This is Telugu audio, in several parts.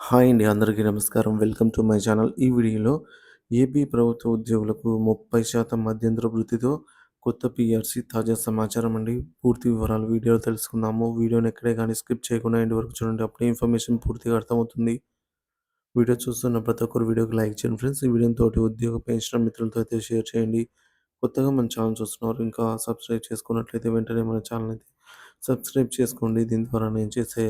హాయ్ అండి. అందరికీ నమస్కారం. Welcome to my channel. ఈ వీడియోలో ఏపీ ప్రభుత్వ ఉద్యోగులకు 30% మధ్యంతర వృత్తితో కొత్త పీఆర్సీ తాజా సమాచారం అండి. పూర్తి వివరాలు వీడియోలో తెలుసుకుందాము. వీడియోని ఎక్కడే గానీ స్కిప్ చేయకుండా ఎండ్ వరకు చూడండి. అప్పుడే ఇన్ఫర్మేషన్ పూర్తిగా అర్థమవుతుంది. వీడియో చూస్తున్న ప్రతి ఒక్కరు వీడియోకి లైక్ చేయండి ఫ్రెండ్స్. ఈ వీడియోని తోటి ఉద్యోగ పెన్షనర్ మిత్రులతో అయితే షేర్ చేయండి. కొత్తగా మన ఛానల్ చూస్తున్నారు ఇంకా సబ్స్క్రైబ్ చేసుకున్నట్లయితే వెంటనే మన ఛానల్ అయితే సబ్స్క్రైబ్ చేసుకోండి. దీని ద్వారా నేను చేసే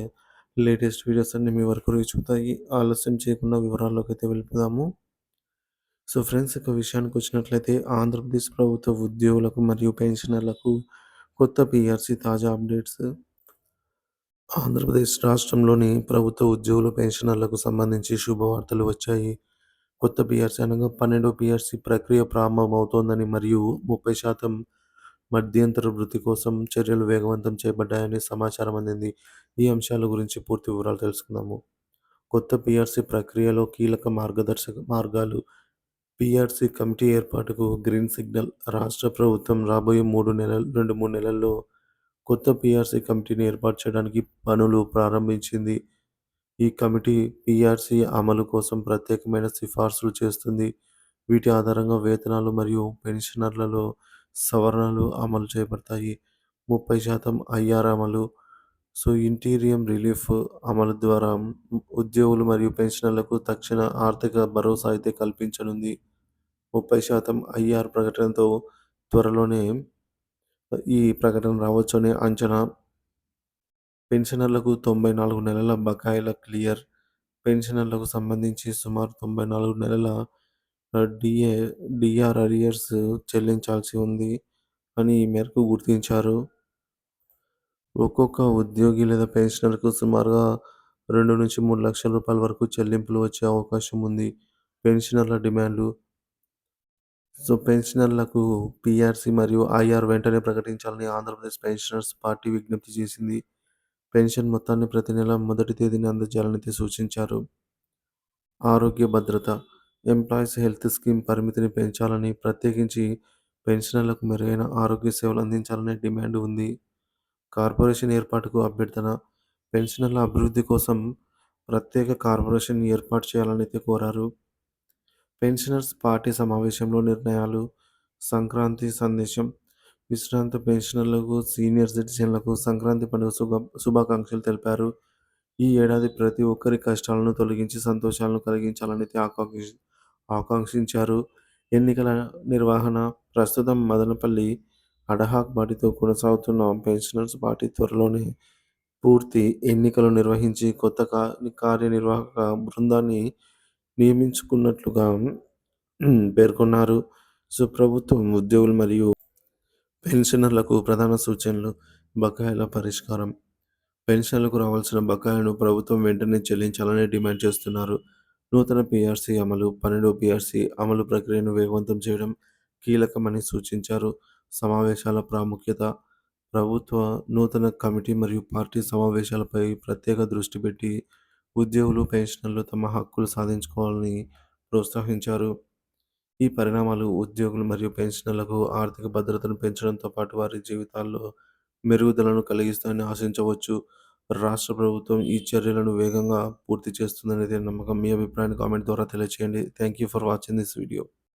లేటెస్ట్ వీడియోస్ అన్నీ మీ వరకు రీచ్ అవుతాయి. ఆలస్యం చేయకుండా వివరాల్లోకి అయితే వెళ్ళిపోదాము. సో ఫ్రెండ్స్, ఇక విషయానికి వచ్చినట్లయితే ఆంధ్రప్రదేశ్ ప్రభుత్వ ఉద్యోగులకు మరియు పెన్షనర్లకు కొత్త పీఆర్సీ తాజా అప్డేట్స్. ఆంధ్రప్రదేశ్ రాష్ట్రంలోని ప్రభుత్వ ఉద్యోగుల పెన్షనర్లకు సంబంధించి శుభవార్తలు వచ్చాయి. కొత్త పీఆర్సీ అనగా 12వ పీఆర్సీ ప్రక్రియ ప్రారంభమవుతోందని మరియు 30% మధ్యంతర వృత్తి కోసం చర్యలు వేగవంతం చేయబడ్డాయని సమాచారం అందింది. ఈ అంశాల గురించి పూర్తి వివరాలు తెలుసుకుందాము. కొత్త పీఆర్సీ ప్రక్రియలో కీలక మార్గదర్శక మార్గాలు. పీఆర్సీ కమిటీ ఏర్పాటుకు గ్రీన్ సిగ్నల్. రాష్ట్ర ప్రభుత్వం రాబోయే 2-3 నెలల్లో కొత్త పీఆర్సీ కమిటీని ఏర్పాటు చేయడానికి పనులు ప్రారంభించింది. ఈ కమిటీ పీఆర్సీ అమలు కోసం ప్రత్యేకమైన సిఫార్సులు చేస్తుంది. వీటి ఆధారంగా వేతనాలు మరియు పెన్షనర్లలో సవరణలు అమలు చేయబడతాయి. 30% ఐఆర్ అమలు. సో ఇంటీరియం రిలీఫ్ అమలు ద్వారా ఉద్యోగులు మరియు పెన్షనర్లకు తక్షణ ఆర్థిక భరోసా అయితే కల్పించనుంది. 30% ఐఆర్ ప్రకటనతో త్వరలోనే ఈ ప్రకటన రావచ్చనే అంచనా. పెన్షనర్లకు 94 నెలల బకాయిల క్లియర్. పెన్షనర్లకు సంబంధించి సుమారు 94 నెలల డిఏ డిఆర్ అరియర్స్ చెల్లించాల్సి ఉంది అని ఈ మేరకు గుర్తించారు. ఒక్కొక్క ఉద్యోగి లేదా పెన్షనర్‌కు సుమారుగా 2-3 లక్షల రూపాయల వరకు చెల్లింపులు వచ్చే అవకాశం ఉంది. పెన్షనర్ల డిమాండ్లు. సో పెన్షనర్లకు పీఆర్సీ మరియు ఐఆర్ వెంటనే ప్రకటించాలని ఆంధ్రప్రదేశ్ పెన్షనర్స్ పార్టీ విజ్ఞప్తి చేసింది. పెన్షన్ మొత్తాన్ని ప్రతి నెల మొదటి తేదీన అందజేయాలని సూచించారు. ఆరోగ్య భద్రత. ఎంప్లాయీస్ హెల్త్ స్కీమ్ పరిమితిని పెంచాలని, ప్రత్యేకించి పెన్షనర్లకు మెరుగైన ఆరోగ్య సేవలు అందించాలనే డిమాండ్ ఉంది. కార్పొరేషన్ ఏర్పాటుకు అభ్యర్థన. పెన్షనర్ల అభివృద్ధి కోసం ప్రత్యేక కార్పొరేషన్ ఏర్పాటు చేయాలని కోరారు. పెన్షనర్స్ పార్టీ సమావేశంలో నిర్ణయాలు. సంక్రాంతి సందేశం. విశ్రాంత పెన్షనర్లకు, సీనియర్ సిటిజన్లకు సంక్రాంతి పండుగ శుభాకాంక్షలు తెలిపారు. ఈ ఏడాది ప్రతి ఒక్కరి కష్టాలను తొలగించి సంతోషాలను కలిగించాలని ఆకాంక్షించారు. ఎన్నికల నిర్వహణ. ప్రస్తుతం మదనపల్లి అడహాక్ బాడీతో కొనసాగుతున్న పెన్షనర్స్ పార్టీ త్వరలోనే పూర్తి ఎన్నికలు నిర్వహించి కొత్త కార్యనిర్వాహక బృందాన్ని నియమించుకున్నట్లుగా పేర్కొన్నారు. సో ప్రభుత్వం ఉద్యోగులు మరియు పెన్షనర్లకు ప్రధాన సూచనలు. బకాయిల పరిష్కారం. పెన్షన్లకు రావాల్సిన బకాయిలను ప్రభుత్వం వెంటనే చెల్లించాలని డిమాండ్ చేస్తున్నారు. నూతన పీఆర్సీ అమలు. 12వ పీఆర్సీ అమలు ప్రక్రియను వేగవంతం చేయడం కీలకమని సూచించారు. సమావేశాల ప్రాముఖ్యత. ప్రభుత్వ నూతన కమిటీ మరియు పార్టీ సమావేశాలపై ప్రత్యేక దృష్టి పెట్టి ఉద్యోగులు, పెన్షనర్లు తమ హక్కులు సాధించుకోవాలని ప్రోత్సహించారు. ఈ పరిణామాలు ఉద్యోగులు మరియు పెన్షనర్లకు ఆర్థిక భద్రతను పెంచడంతో పాటు వారి జీవితాల్లో మెరుగుదలను కలిగిస్తాయని ఆశించవచ్చు. రాష్ట్ర ప్రభుత్వం ఈ చర్యలను వేగంగా పూర్తి చేస్తుందనేది నమ్మకం. మీ అభిప్రాయాన్ని కామెంట్ ద్వారా తెలియజేయండి. Thank you for watching this video.